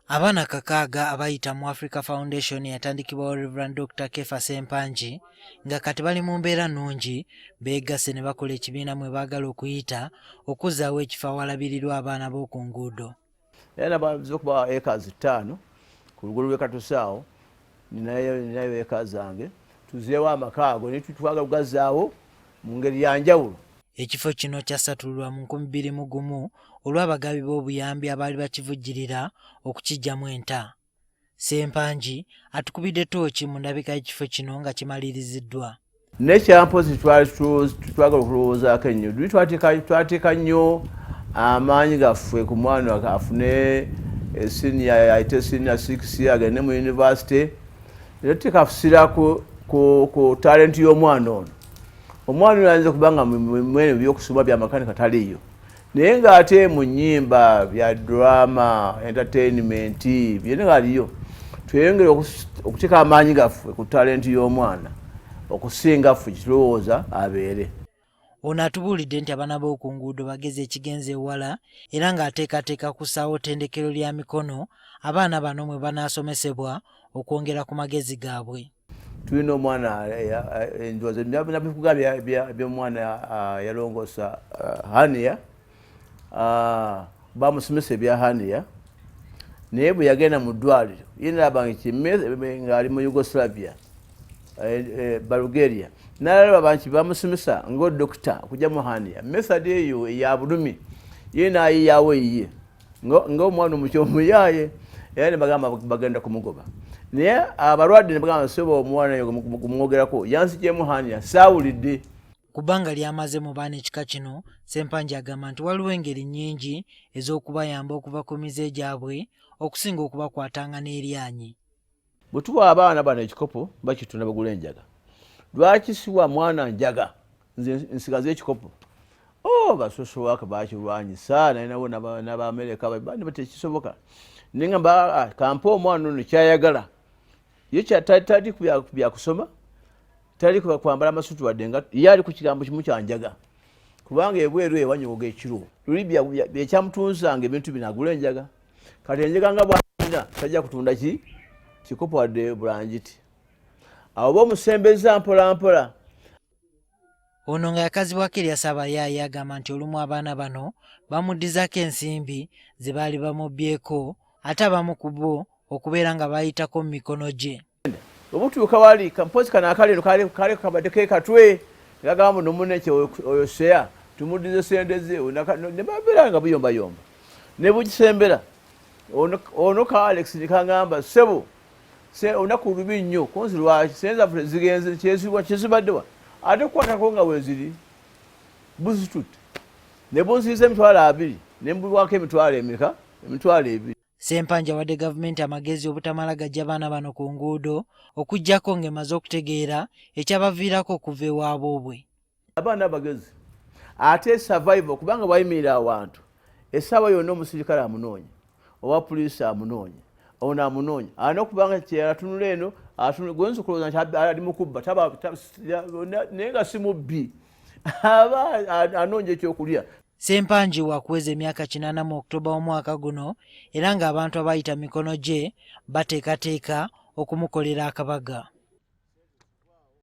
Abaana kakaaga abayita mu Africa Foundation yatandikibwawo Rev Dr. Kefa Sempangi nga kati bali mu mbeera nnungi beegasse ne bakola ekibiina mwe baagala okuyita okuzzaawo ekifo awalabirirwa abaana b'oku nguudo. Era bazize okuba acres 5 ku lugulu lw'Ekatusaawo, ninayo acres zange, tuzeewo amaka ago ne twagala okugazzaawo mu ngeri ya njawulo. Ekifo kino kyasattulwa mu 2001 olw'abagabi b'obuyambi abaali bakivujjirira okukiggyamu enta. Sempangi atukubidde tooki mu ndabika y'ekifo kino nga kimaliriziddwa. Nekyampozi twagala okulowoozaako ennyo. Twateeka nnyo amaanyi gaffe ku mwana afune ayite senior 6 agende mu university. Era tukafusira ku talenti y'omwana ono. Omwana oyo ayinza kuba nga mwene by'okusoma bya makanika taliyo. Naye ng'ate mu nnyimba bya drama, entertainment, byonna ng'aliyo. Tweyongere okuteeka amaanyi gaffe ku talenti y'omwana okusinga ffe kirowooza abeere. Ono atubuulidde nti abaana b'oku nguudo bageze ekigenze ewala era ng'ateekateeka kussaawo ttendekero lya mikono abaana bano mwe banaasomesebwa okwongera ku magezi gaabwe. Tulina omwana endowooza nabikuga by'omwana yalongoosa Hania, bamusomesa ebya Hania, naye bwe yagenda mu ddwaliro ye n'alaba ng'ali mu Yugoslavia, Bulgaria, n'alaba nti bamusomesa ng'odokita okujja mu Hania, method eyo eya bulumi ye n'ayiyaawo eyiye ng'omwana omuyaaye, era ne bagamba bagenda kumugoba. Naye abalwadde ne bagamba soba omwana oyo kumwogerako yansigyemu Hania saawulidde. Ku bbanga ly'amaze mu baana ekika kino, Sempangi agamba nti waliwo engeri nnyingi ez'okubayamba okuva ku mize gyabwe okusinga okubakwatanga n'eryanyi. Bwe tuwa abaana bano ekikopo bakitunda bagula enjaga. Lwaki siwa mwana njaga nze nsigaze ekikopo? Basosowaaka bakirwanyisa naye nabo n'Abamerika bandi batekisoboka. Nengamba kampa omwana ono kyayagala. Ye tali kubya kusoma, tali kwambala amasuuti wadde nga ye ali ku kigambo kimu kyanjaga. Kubanga ebweru ewanyoga ekiro. Luli byekyamutunzanga ebintu bino agula enjaga. Kati enjaga nga bw'alina tajja kutunda kikopo wadde bulangiti. Awo b'omusembeza mpola mpola. Ono nga yakazibwako Eryasa Abayaaye agamba nti olumu abaana bano bamuddizaako ensimbi ze baali bamubbyeko ate abamu ku bo okubeera nga bayitako mu mikono gye. Obutuuka wali kampozi kano akalino kale kabadde keekatwe gagamba nomune oyo seya tumuddize sente ze ne babeera nga buyombayomba ne bugisembera ono ka Alex nikangamba sebo olunaku lubi nnyo konzi lwaki sente zaffe zigenze kyezibaddewa ate kukwatako nga weziri buzitutte ne bunziiza 20,000 ne mbuwako emika 2,000. Sempangi awadde gavumenti amagezi obutamala gajja baana bano ku nguudo okuggyako ng'emaze okutegeera ekyabaviirako okuva ewaabwe. Abaana bagezi ate survival kubanga bayimirira awantu essaawa yonna omusirikale amunoonya owa poliisi amunoonya ono amunoonya alina okubanga kyeyatunula eno gonza okulowooza nti ali mu kubba naye nga si mubbi aba anoonya ekyokulya. Sempangi wakuweza emyaka 80 mu Oktoba omwaka guno era ng'abantu abayita mikono gye bateekateeka okumukolera akabaga.